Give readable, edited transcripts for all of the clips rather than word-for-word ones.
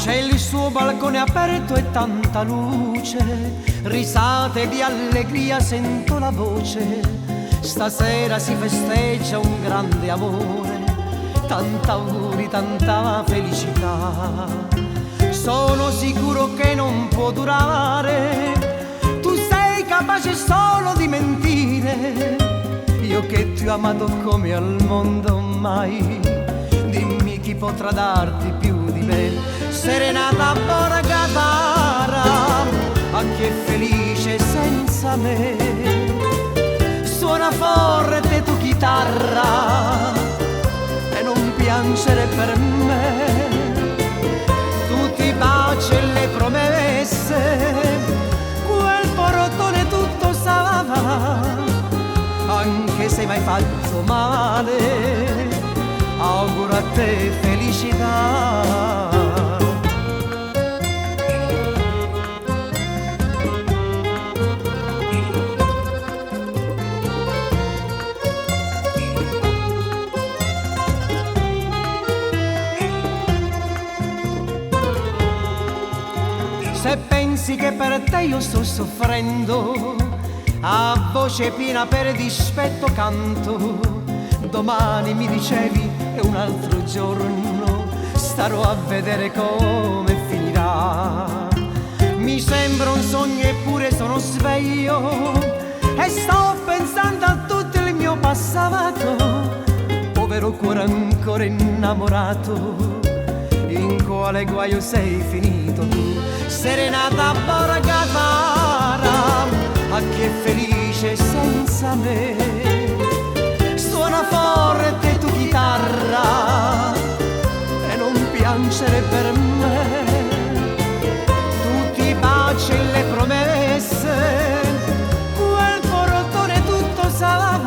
C'è il suo balcone aperto e tanta luce, risate di allegria sento la voce. Stasera si festeggia un grande amore, tanta auguri, tanta felicità. Sono sicuro che non può durare, tu sei capace solo di mentire. Io che ti ho amato come al mondo mai, dimmi chi potrà darti più di me. Serenata Borgatara, a chi è felice senza me. Suona forte tu chitarra e non piangere per me. Tutti i baci e le promesse, quel portone tutto sarà. Anche se m'hai fatto male, auguro a te felicità. Se pensi che per te io sto soffrendo, a voce piena per dispetto canto. Domani mi dicevi è un altro giorno, starò a vedere come finirà. Mi sembra un sogno eppure sono sveglio e sto pensando a tutto il mio passato. Povero cuore ancora innamorato, in quale guaio sei finito tu. Serenata Borgatara, a chi è felice senza me. Suona forte tu chitarra e non piangere per me. Tutti i baci e le promesse, quel portone tutto sarà.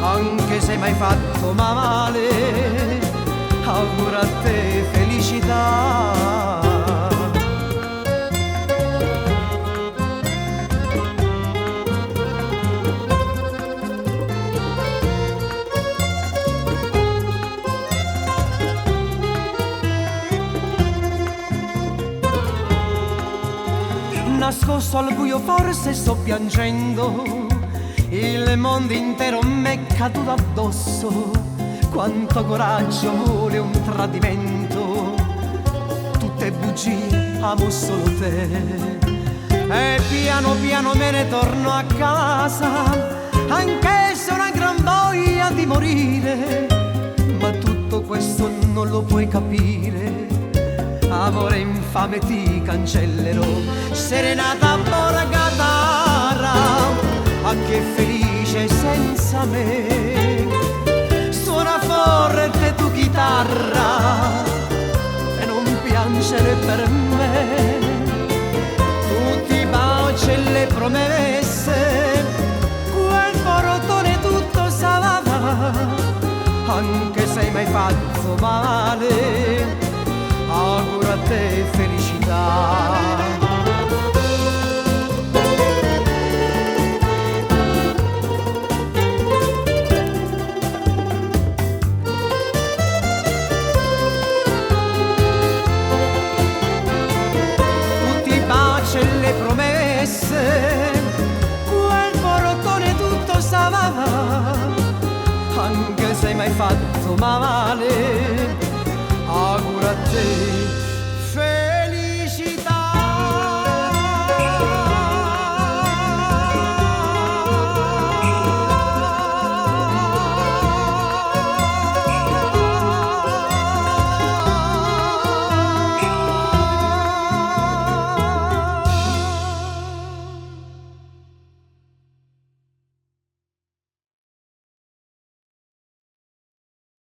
Anche se m'hai fatto male, auguro a te felicità. Nascosto al buio forse sto piangendo, il mondo intero m'è caduto addosso. Quanto coraggio vuole un tradimento, tutte bugie, amo solo te. E piano piano me ne torno a casa, anche se ho una gran voglia di morire. Ma tutto questo non lo puoi capire, amore infame ti cancellerò. Serenata Borgatara, a chi è felice senza me. Suona forte tu chitarra e non piangere per me. Tutti i baci e le promesse, quel portone tutto sarà. Anche se m'hai fatto male, auguro a te felicità.